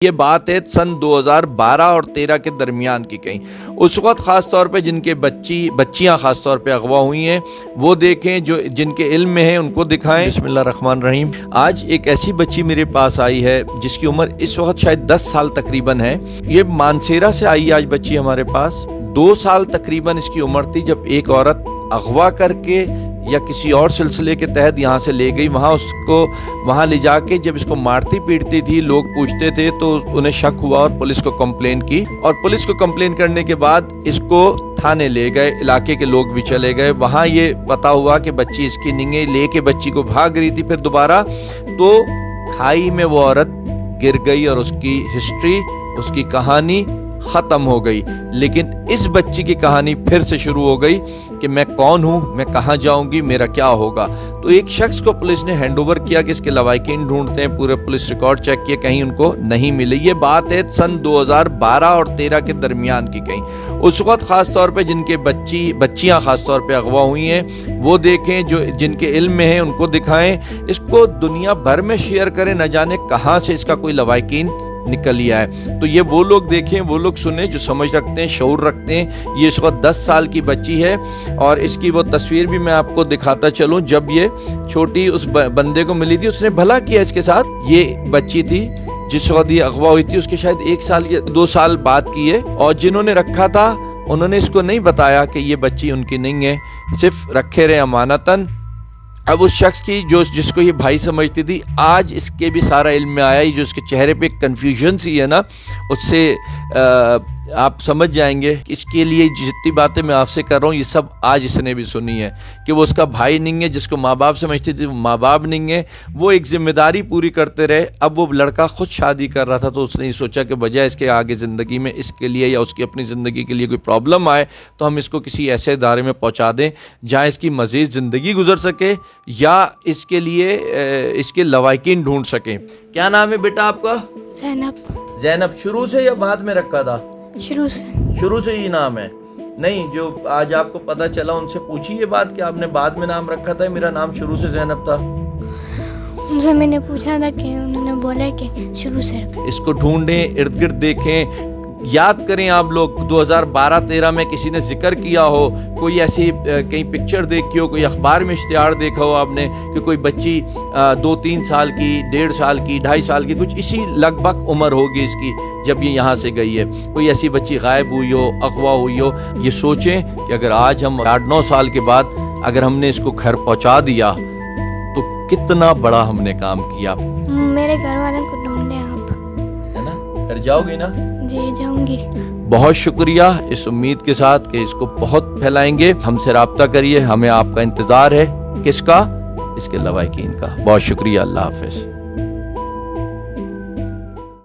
یہ بات ہے سن 2012 اور 13 کے درمیان کی کہیں اس وقت خاص طور پہ جن کے بچیاں خاص طور پہ اغوا ہوئی ہیں وہ دیکھیں، جو جن کے علم میں ہیں ان کو دکھائیں۔ بسم اللہ الرحمن الرحیم۔ آج ایک ایسی بچی میرے پاس آئی ہے جس کی عمر اس وقت شاید 10 سال تقریباً ہے۔ یہ مانسیرا سے آئی آج بچی ہمارے پاس۔ 2 سال تقریباً اس کی عمر تھی جب ایک عورت اغوا کر کے یا کسی اور سلسلے کے تحت یہاں سے لے گئی، وہاں لے جا کے جب اس کو مارتی پیٹتی تھی، لوگ پوچھتے تھے تو انہیں شک ہوا اور پولیس کو کمپلین کی، اور پولیس کو کمپلین کرنے کے بعد اس کو تھانے لے گئے، علاقے کے لوگ بھی چلے گئے۔ وہاں یہ پتا ہوا کہ بچی اس کی نہیں ہے، لے کے بچی کو بھاگ رہی تھی، پھر دوبارہ تو کھائی میں وہ عورت گر گئی اور اس کی ہسٹری، اس کی کہانی ختم ہو گئی۔ لیکن اس بچی کی کہانی پھر سے شروع ہو گئی کہ میں کون ہوں، میں کہاں جاؤں گی، میرا کیا ہوگا۔ تو ایک شخص کو پولیس نے ہینڈ اوور کیا کہ اس کے لواحقین ڈھونڈتے ہیں، پورے پولیس ریکارڈ چیک کیے، کہیں ان کو نہیں ملے۔ یہ بات ہے سن 2012 اور 13 کے درمیان کی کہیں اس وقت خاص طور پہ جن کے بچیاں خاص طور پہ اغوا ہوئی ہیں وہ دیکھیں، جو جن کے علم میں ہیں ان کو دکھائیں، اس کو دنیا بھر میں شیئر کریں، نہ جانے کہاں سے اس کا کوئی لواحقین نکل لیا ہے۔ تو یہ وہ لوگ دیکھیں، وہ لوگ سنیں جو سمجھ رکھتے ہیں، شعور رکھتے ہیں۔ یہ اس وقت 10 سال کی بچی ہے اور اس کی وہ تصویر بھی میں آپ کو دکھاتا چلوں۔ جب یہ چھوٹی اس بندے کو ملی تھی، اس نے بھلا کیا اس کے ساتھ۔ یہ بچی تھی جس وقت یہ اغوا ہوئی تھی، اس کے شاید 1 سال یا 2 سال بعد کی ہے، اور جنہوں نے رکھا تھا انہوں نے اس کو نہیں بتایا کہ یہ بچی ان کی نہیں ہے، صرف رکھے رہے امانتاً۔ اب اس شخص کی جس کو یہ بھائی سمجھتی تھی، آج اس کے بھی سارا علم میں آیا، جو اس کے چہرے پہ کنفیوژن سی ہے نا، اس سے آپ سمجھ جائیں گے کہ اس کے لیے جتنی باتیں میں آپ سے کر رہا ہوں یہ سب آج اس نے بھی سنی ہے، کہ وہ اس کا بھائی نہیں ہے، جس کو ماں باپ سمجھتی تھی وہ ماں باپ نہیں ہے، وہ ایک ذمہ داری پوری کرتے رہے۔ اب وہ لڑکا خود شادی کر رہا تھا تو اس نے یہ سوچا کہ بجائے اس کے آگے زندگی میں اس کے لیے یا اس کی اپنی زندگی کے لیے کوئی پرابلم آئے تو ہم اس کو کسی ایسے ادارے میں پہنچا دیں جہاں اس کی مزید زندگی گزر سکے یا اس کے لیے اس کے لواحقین ڈھونڈ سکیں۔ کیا نام ہے بیٹا آپ کا؟ زینب۔ شروع سے یا بعد میں رکھا تھا؟ شروع سے ہی نام ہے؟ نہیں، جو آج آپ کو پتہ چلا ان سے پوچھی یہ بات کہ آپ نے بعد میں نام رکھا تھا، میرا نام شروع سے زینب تھا؟ ان سے میں نے پوچھا تھا کہ انہوں نے بولا کہ شروع سے رکھا۔ اس کو ڈھونڈیں، ارد گرد دیکھیں، یاد کریں آپ لوگ 2012-13 میں کسی نے ذکر کیا ہو، کوئی ایسی کہیں پکچر دیکھی ہو، کوئی اخبار میں اشتہار دیکھا ہو آپ نے کہ کوئی بچی 2-3 سال کی، 1.5 سال کی، 2.5 سال کی، کچھ اسی لگ بھگ عمر ہوگی اس کی جب یہ یہاں سے گئی ہے، کوئی ایسی بچی غائب ہوئی ہو، اغوا ہوئی ہو۔ یہ سوچیں کہ اگر آج ہم 8-9 سال کے بعد اگر ہم نے اس کو گھر پہنچا دیا تو کتنا بڑا ہم نے کام کیا۔ میرے گھر والوں کو ڈھونڈیں آپ، ہے نا؟ گھر جاؤ گی نا؟ جی جاؤں گی۔ بہت شکریہ، اس امید کے ساتھ کہ اس کو بہت پھیلائیں گے۔ ہم سے رابطہ کریے، ہمیں آپ کا انتظار ہے۔ کس کا؟ اس کے لواحقین کا۔ بہت شکریہ، اللہ حافظ۔